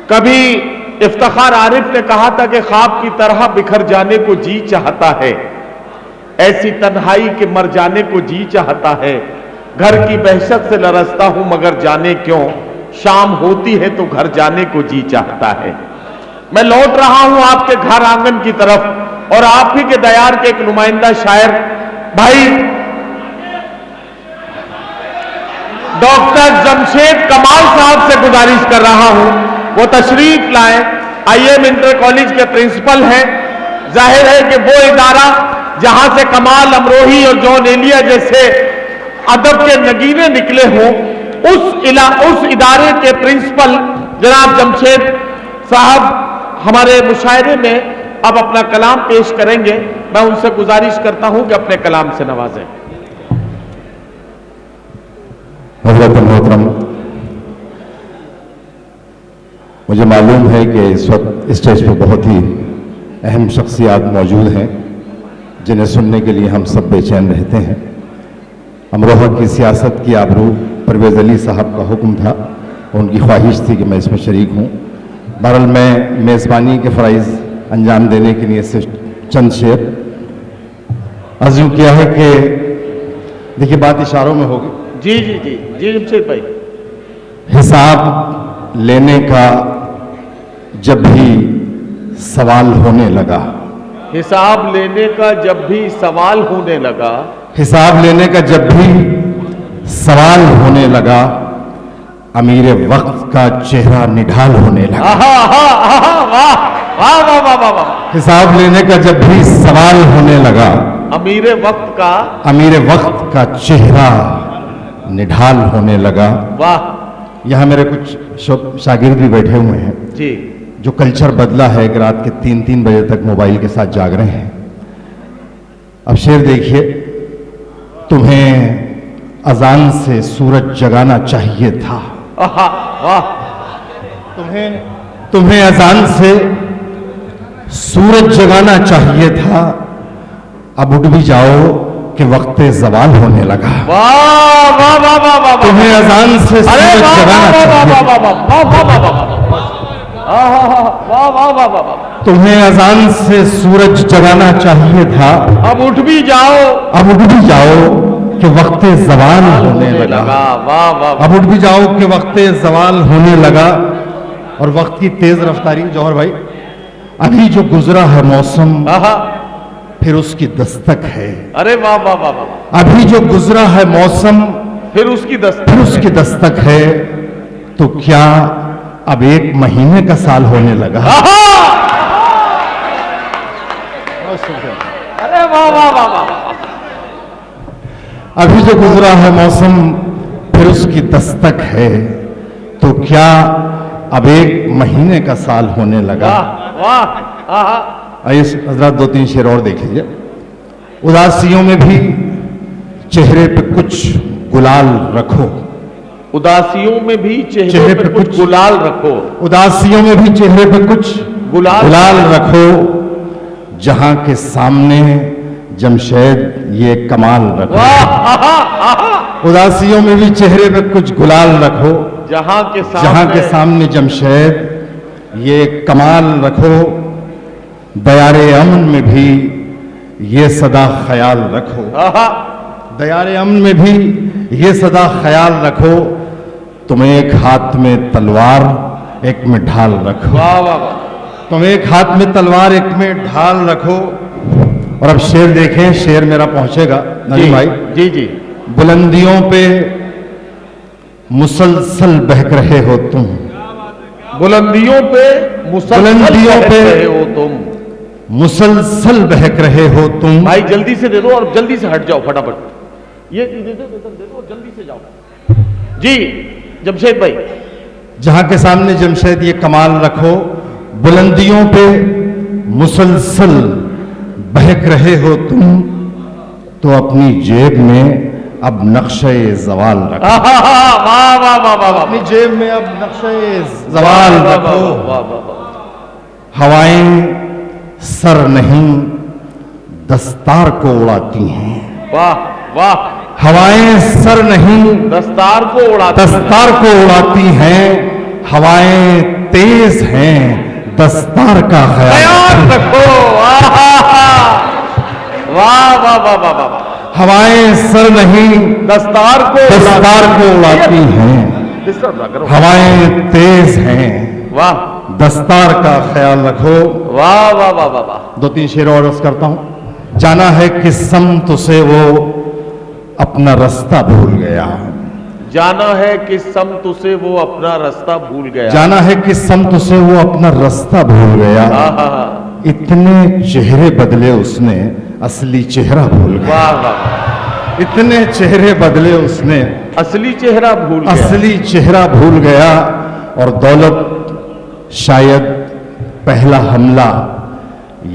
कभी इफ्तिखार आरिफ ने कहा था कि ख्वाब की तरह बिखर जाने को जी चाहता है, ऐसी तन्हाई के मर जाने को जी चाहता है। घर की वहशत से लरसता हूं मगर जाने क्यों, शाम होती है तो घर जाने को जी चाहता है। मैं लौट रहा हूं आपके घर आंगन की तरफ और आप ही के दयार के एक नुमाइंदा शायर भाई डॉक्टर जमशेद कमाल साहब से गुजारिश कर रहा हूं वो तशरीफ लाएं। IM इंटर कॉलेज के प्रिंसिपल हैं। जाहिर है कि वो इदारा जहां से कमाल अमरोही और जॉन एलिया जैसे अदब के नगीने निकले हों, उस इदारे के प्रिंसिपल जनाब जमशेद साहब हमारे मुशायरे में अब अपना कलाम पेश करेंगे। मैं उनसे गुजारिश करता हूं कि अपने कलाम से नवाजें। हज़रत मोहतरम, मुझे मालूम है कि इस वक्त स्टेज पर बहुत ही अहम शख्सियात मौजूद हैं जिन्हें सुनने के लिए हम सब बेचैन रहते हैं। अमरोहा की सियासत की आबरू परवेज़ अली साहब का हुक्म था, उनकी ख्वाहिश थी कि मैं इसमें शरीक हूँ। बहरहाल मैं मेज़बानी के फ़राइज़ अंजाम देने के लिए सिर्फ चंद शेर अर्ज़ यूँ किया है कि देखिए बात इशारों में होगी। जी जी जी जी जमशेद भाई। हिसाब लेने का जब भी सवाल होने लगा, हिसाब लेने का जब भी सवाल होने लगा, हिसाब लेने का जब भी सवाल होने लगा, अमीर वक्त का चेहरा निढाल होने लगा। हिसाब लेने का जब भी सवाल होने लगा, अमीर वक्त का चेहरा निढाल होने लगा। वाह। यहाँ मेरे कुछ शागिर्द भी बैठे हुए हैं जी, जो कल्चर बदला है कि रात के 3-3 बजे तक मोबाइल के साथ जाग रहे हैं। अब शेर देखिए, तुम्हें अजान से सूरज जगाना चाहिए था। वाह। तुम्हें अजान से सूरज जगाना चाहिए था, अब उठ भी जाओ कि वक्त जवाल होने लगा। वाह वाह वाह वाह वाह। तुम्हें अजान से सूरज जगाना चाहिए, तुम्हें अजान से सूरज जगाना चाहिए था, अब उठ भी जाओ कि वक्त जवाल होने लगा। वाह वाह। अब उठ भी जाओ कि वक्त जवाल होने लगा। और वक्त की तेज रफ्तारी, जौहर भाई, अभी जो गुजरा है मौसम फिर उसकी दस्तक है। अरे वाह वाह वाह वाह। अभी जो गुजरा है मौसम फिर उसकी दस्तक है, तो क्या अब 1 महीने का साल होने लगा। अरे वाह वाह वाह वाह। अभी जो गुजरा है मौसम फिर उसकी दस्तक है, तो क्या अब 1 महीने का साल होने लगा। वाह। आइए हजरत 2-3 शेर और देख लीजिए। उदासियों में भी चेहरे पे कुछ गुलाल रखो, उदासियों में भी चेहरे पे कुछ गुलाल रखो, उदासियों में भी चेहरे पे कुछ गुलाल रखो, जहां के सामने जमशेद ये कमाल रखो। उदासियों में भी चेहरे पे कुछ गुलाल रखो, जहां के सामने जमशेद ये कमाल रखो। दयारे अमन में भी ये सदा ख्याल रखो, दयारे अमन में भी ये सदा ख्याल रखो। तुम एक हाथ में तलवार एक में ढाल रखो। तुम एक हाथ में तलवार एक में ढाल रखो। और अब शेर देखें, शेर मेरा पहुंचेगा नजीम भाई। जी जी। बुलंदियों पे मुसलसल बहक रहे हो तुम, बुलंदियों पे मुसलसल बहक रहे हो तुम। भाई जल्दी से दे दो और जल्दी से हट जाओ फटाफट। ये दे दो और जल्दी से जाओ। जी जमशेद भाई। जहां के सामने जमशेद ये कमाल रखो, बुलंदियों पे मुसलसल बहक रहे हो तुम, तो अपनी जेब में अब नक्शे जवाल रखो। अपनी जेब में अब नक्शे जवाल रखो। हवाएं सर नहीं दस्तार को उड़ाती हैं। वाह वाह। हवाएं सर नहीं दस्तार को उड़ाती हैं। हवाएं तेज हैं, दस्तार का ख्याल रखो। वाह वाह वाह वाह वाह। हवाएं सर नहीं दस्तार को उड़ाती हैं, हवाएं तेज हैं, वाह, दस्तार का ख्याल रखो। वाह वाह वाह वाह वाह। 2-3 शेर और अर्ज करता हूं। जाना है किस समत से वो अपना रास्ता भूल गया, जाना है किस समत से वो अपना रास्ता भूल गया, जाना है किस समत से वो अपना रास्ता भूल गया। इतने चेहरे बदले उसने असली चेहरा भूल गया। वाह वाह। इतने चेहरे बदले उसने असली चेहरा भूल गया, असली चेहरा भूल गया। और दौलत शायद पहला हमला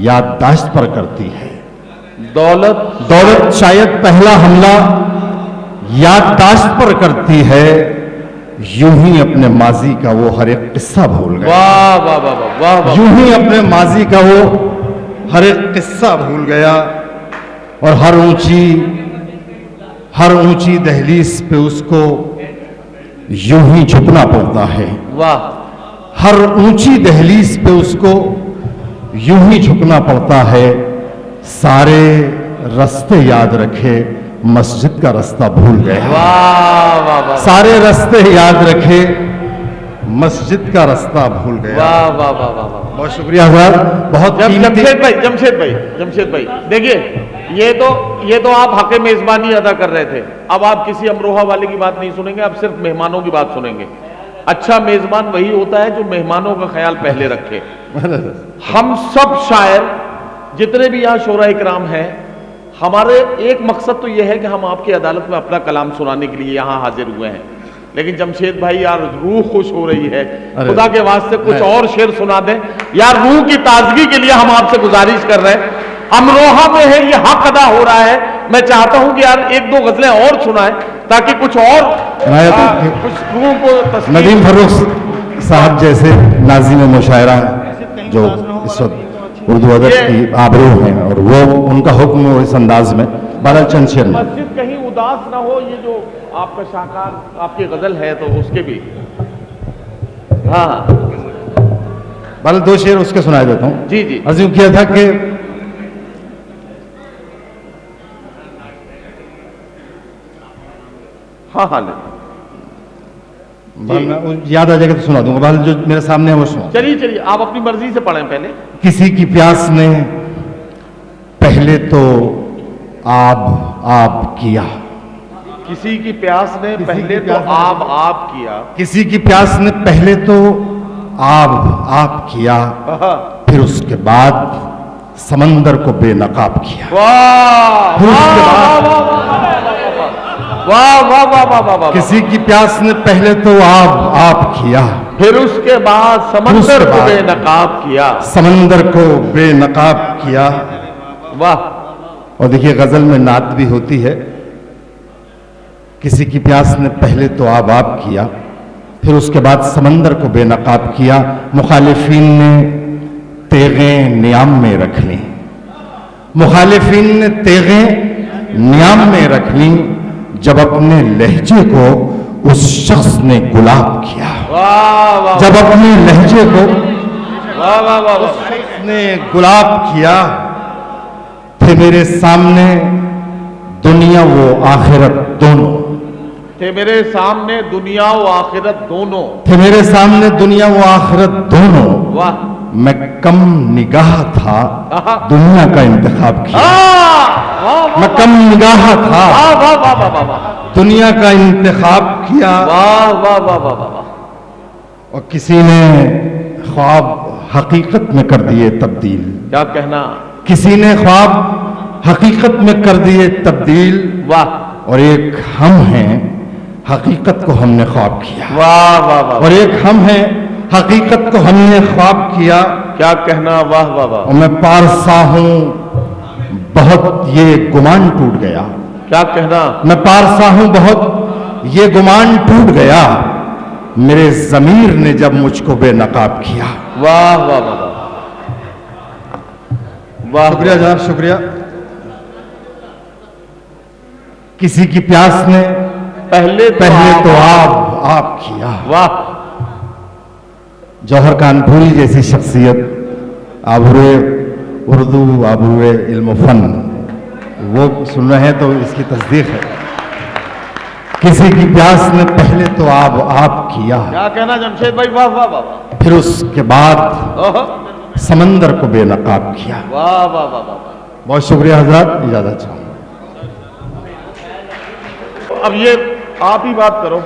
याददाश्त पर करती है, दौलत शायद पहला हमला याददाश्त पर करती है। यूं ही अपने माजी का वो हर एक किस्सा भूल गया। वाह वाह वाह वाह वाह। यूं ही अपने माजी का वो हर एक किस्सा भूल गया। और हर ऊंची दहलीज पे उसको यूं ही झुकना पड़ता है। वाह। हर ऊंची दहलीज पे उसको यूं ही झुकना पड़ता है। सारे रास्ते याद रखे, मस्जिद का रास्ता भूल गया। वाह वाह वाह। सारे रास्ते याद रखे, मस्जिद का रास्ता भूल गया। वाह वाह वाह वाह वाह। बहुत शुक्रिया सर। बहुत जमशेद भाई देखिए, ये तो आप हक़ मेजबानी अदा कर रहे थे। अब आप किसी अमरोहा वाले की बात नहीं सुनेंगे, आप सिर्फ मेहमानों की बात सुनेंगे। अच्छा मेजबान वही होता है जो मेहमानों का ख्याल पहले रखे। हम सब शायर जितने भी यहाँ शोरा इकराम हैं, हमारे एक मकसद तो यह है कि हम आपकी अदालत में अपना कलाम सुनाने के लिए यहाँ हाजिर हुए हैं। लेकिन जमशेद भाई यार रूह खुश हो रही है, खुदा के वास्ते कुछ और शेर सुना दें यार, रूह की ताजगी के लिए हम आपसे गुजारिश कर रहे हैं। अमरोहा में है ये हक अदा हो रहा है, मैं चाहता हूं कि यार 1-2 गजलें और सुनाएं ताकि कुछ और कुछ रूह को। नदीम फर्रुख साहब जैसे नाज़िम मुशायरा जो इस वक्त उर्दू अदब की आबरू हैं और वो उनका हुक्म हो इस अंदाज में। बारह चंद शेर मस्जिद कहीं उदास ना हो, ये जो आपका शाहकार आपकी गजल है तो उसके भी। हाँ बारह 2 शेर उसके सुनाई देता हूँ। जी जी। अर्ज़ किया था कि हाँ हाँ याद आ जाएगा तो सुना दूंगा। जो मेरे सामने है वो सुना। चलिए आप अपनी मर्जी से पढ़ें। पहले किसी की प्यास ने पहले तो आब किया, किसी की प्यास ने पहले तो आब किया, किसी की प्यास ने पहले तो आब किया, फिर उसके बाद समंदर को बेनकाब किया। वाह वाह वाह वाह वाह वाह। किसी की प्यास ने पहले तो आब किया, फिर उसके बाद समंदर को बेनकाब किया, समंदर को बेनकाब किया। वाह। और देखिए गजल में नात भी होती है। किसी की प्यास ने पहले तो आब किया, फिर उसके बाद समंदर को बेनकाब किया। मुखालिफीन ने तेगें नियाम में रख ली, मुखालिफीन ने तेगें नियाम में रख ली, जब अपने लहजे को उस शख्स ने गुलाब किया। वाह वाह। जब अपने लहजे को वाह वाह वाह उस शख्स ने गुलाब किया, थे मेरे सामने दुनिया वो आखिरत दोनों, थे मेरे सामने दुनिया व आखिरत दोनों, थे मेरे सामने दुनिया व आखिरत दोनों। वाह। मैं कम निगाह था, दुनिया का इंतखाब किया। मैं कम निगाह था, वाह वाह वाह वाह, दुनिया का इंतखाब किया। वाह वाह वाह वाह वाह। और किसी ने ख्वाब हकीकत में कर दिए तब्दील। क्या कहना। किसी ने ख्वाब हकीकत में कर दिए तब्दील। वाह। और एक हम हैं, हकीकत को हमने ख्वाब किया। वाह वाह वाह। और एक हम हैं, हकीकत को हमने ख्वाब किया। क्या कहना। वाह वाह वाह। और मैं पारसा हूं बहुत, ये गुमान टूट गया। क्या कहना। मैं पारसा हूं बहुत, ये गुमान टूट गया, मेरे ज़मीर ने जब मुझको बेनकाब किया। वाह वाह वाह वाह। शुक्रिया जनाब, शुक्रिया। किसी की प्यास ने पहले तो आप किया। वाह। जौहर कानपुरी जैसी शख्सियत, आबूरे उर्दू, आबूरे इल्म फन, वो सुन रहे हैं तो इसकी तस्दीक है। किसी की प्यास ने पहले तो आप किया, क्या कहना जमशेद भाई, वाह वाह वाह। फिर उसके बाद ओहो, समंदर को बेनकाब किया। वाह वाह वाह वाह। बहुत शुक्रिया हजरत, इजाजत चाहूँ। अब ये आप ही बात करो।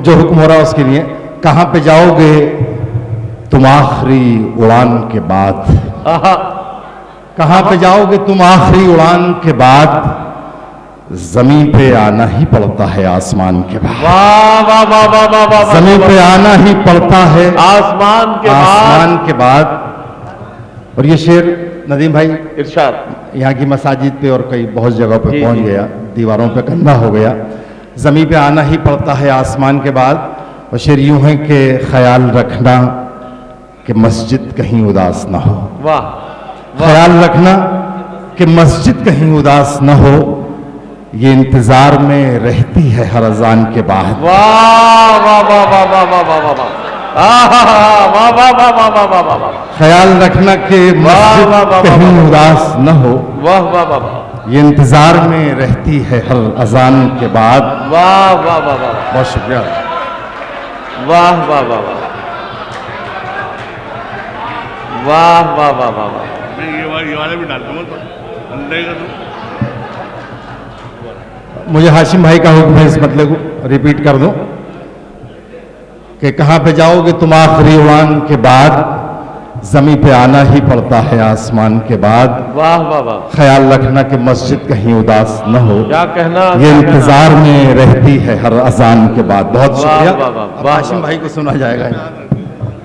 जो हुक्म हो रहा है उसके लिए, कहां पे जाओगे तुम आखिरी उड़ान के बाद, आहा, कहां पे जाओगे तुम आखिरी उड़ान के बाद, जमीन पे आना ही पड़ता है आसमान के बाद। वाह वाह वाह वाह वाह वाह। जमीन पे आना ही पड़ता है आसमान के बाद। आसमान के बाद। और ये शेर नदीम भाई इरशाद, यहाँ की मसाजिद पे और कई बहुत जगह पे जी, पहुंच जी। गया, दीवारों पे कंधा हो गया। जमीन पे आना ही पड़ता है आसमान के बाद। और शेर यूं है कि ख्याल रखना कि मस्जिद कहीं उदास ना हो। वाह, ख्याल रखना कि मस्जिद कहीं उदास ना हो, ये इंतजार में रहती है हर अजान के बाद। वाह वाह वाह वाह वाह वाह वाह वाह वाह। आहा, वाह वाह वाह वाह वाह वाह वाह वाह। ख्याल रखना कि मस्जिद वाह, वाह, कहीं वाह, उदास न हो, वाह वाह वाह वाह। ये इंतजार में रहती है हर अजान के बाद। वाह वाह वाह वाह। बहुत शुक्रिया। वाह वाह वाह वाह। वाह वाह वाह वाह वाह। मैं ये वाले भी डाल दूंगा तो अंडे का तो। मुझे हाशिम भाई का हुक्म है, इस मतलब को रिपीट कर दूं कि कहां पे जाओगे तुम आखिरी उड़ान के बाद, जमीन पे आना ही पड़ता है आसमान के बाद। वाह वाह वाह। ख्याल रखना कि मस्जिद कहीं उदास न हो, क्या कहना, ये क्या इंतजार में रहती है हर अजान के बाद। बहुत वाह, शुक्रिया। वाह, वाह, अब वाह, हाशिम वाह। भाई को सुना जाएगा।